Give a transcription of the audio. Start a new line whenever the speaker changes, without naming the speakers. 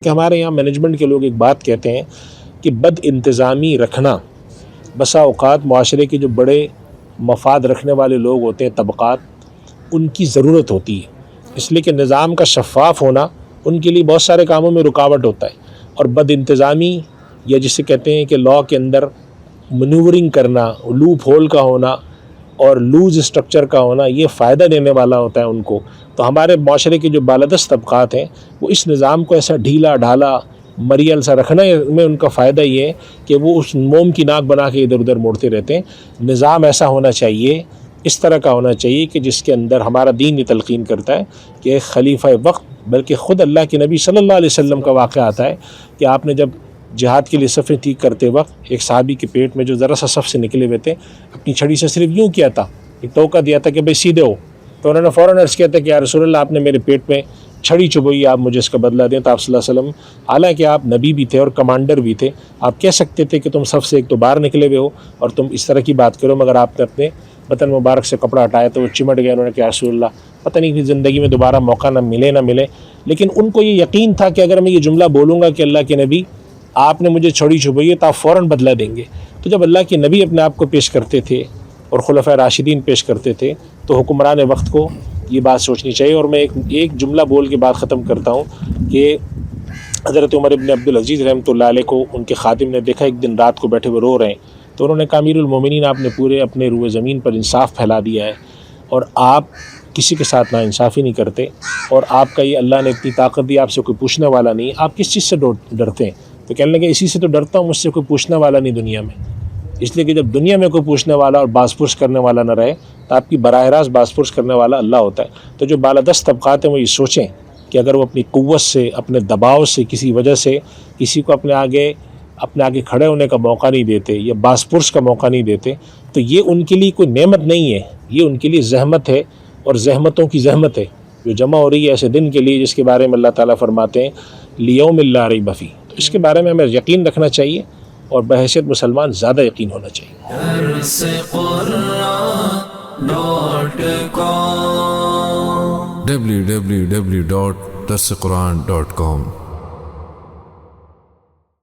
کہ ہمارے یہاں مینجمنٹ کے لوگ ایک بات کہتے ہیں کہ بد انتظامی رکھنا بسا اوقات معاشرے کے جو بڑے مفاد رکھنے والے لوگ ہوتے ہیں، طبقات، ان کی ضرورت ہوتی ہے، اس لیے کہ نظام کا شفاف ہونا ان کے لیے بہت سارے کاموں میں رکاوٹ ہوتا ہے، اور بد انتظامی یا جسے کہتے ہیں کہ لاء کے اندر منورنگ کرنا، لوپ ہول کا ہونا اور لوز اسٹرکچر کا ہونا، یہ فائدہ دینے والا ہوتا ہے ان کو۔ تو ہمارے معاشرے کے جو بالادست طبقات ہیں وہ اس نظام کو ایسا ڈھیلا ڈھالا مریل سا رکھنا میں ان کا فائدہ یہ ہے کہ وہ اس موم کی ناک بنا کے ادھر ادھر موڑتے رہتے ہیں۔ نظام ایسا ہونا چاہیے، اس طرح کا ہونا چاہیے کہ جس کے اندر ہمارا دین یہ تلقین کرتا ہے کہ ایک خلیفہ وقت، بلکہ خود اللہ کے نبی صلی اللہ علیہ وسلم کا واقعہ آتا ہے کہ آپ نے جب جہاد کے لیے صفیں ٹھیک کرتے وقت ایک صحابی کے پیٹ میں جو ذرا سا صف سے نکلے ہوئے تھے، اپنی چھڑی سے صرف یوں کیا تھا، ایک ٹوکا دیا تھا کہ بھئی سیدھے ہو، تو انہوں نے فوراً عرض کیا تھا کہ یا رسول اللہ، آپ نے میرے پیٹ میں چھڑی چبوئی، آپ مجھے اس کا بدلہ دیں۔ تو آپ صلی اللہ علیہ وسلم، حالانکہ آپ نبی بھی تھے اور کمانڈر بھی تھے، آپ کہہ سکتے تھے کہ تم صف سے ایک تو باہر نکلے ہوئے ہو اور تم اس طرح کی بات کرو، مگر آپ نے اپنے بطن مبارک سے کپڑا ہٹایا تو وہ چمٹ گیا۔ انہوں نے کہا یا رسول اللہ، پتہ نہیں کہ زندگی میں دوبارہ موقع نہ ملے، لیکن ان کو یہ یقین تھا کہ اگر میں یہ جملہ بولوں گا کہ اللہ کے نبی آپ نے مجھے چھڑی چبوئی ہے، تو آپ فوراً بدلہ دیں گے۔ تو جب اللہ کے نبی اپنے آپ کو پیش کرتے تھے اور خلفائے راشدین پیش کرتے تھے تو حکمران وقت کو یہ بات سوچنی چاہیے۔ اور میں ایک جملہ بول کے بات ختم کرتا ہوں کہ حضرت عمر ابن عبدالعزیز رحمۃ اللہ علیہ کو ان کے خادم نے دیکھا ایک دن رات کو بیٹھے ہوئے رو رہے ہیں، تو انہوں نے کہا امیر المومنین، آپ نے پورے اپنے روئے زمین پر انصاف پھیلا دیا ہے اور آپ کسی کے ساتھ ناانصافی نہیں کرتے، اور آپ کا یہ اللہ نے اتنی طاقت دی، آپ سے کوئی پوچھنے والا نہیں، آپ کس چیز سے ڈرتے ہیں؟ تو کہنے لگے اسی سے تو ڈرتا ہوں، مجھ سے کوئی پوچھنے والا نہیں دنیا میں، اس لیے کہ جب دنیا میں کوئی پوچھنے والا اور باز پرس کرنے والا نہ رہے تو آپ کی براہ راست باز پرس کرنے والا اللہ ہوتا ہے۔ تو جو بالادست طبقات ہیں وہ یہ سوچیں کہ اگر وہ اپنی قوت سے، اپنے دباؤ سے، کسی وجہ سے کسی کو اپنے آگے کھڑے ہونے کا موقع نہیں دیتے یا باز پرس کا موقع نہیں دیتے، تو یہ ان کے لیے کوئی نعمت نہیں ہے، یہ ان کے لیے زحمت ہے، اور زحمتوں کی زحمت ہے جو جمع ہو رہی ہے ایسے دن کے لیے جس کے بارے میں اللہ تعالیٰ فرماتے ہیں لیوم لا ریب فیہ۔ تو اس کے بارے میں ہمیں یقین رکھنا چاہیے اور بحیثیت مسلمان زیادہ یقین ہونا چاہیے۔
www.darsequran.com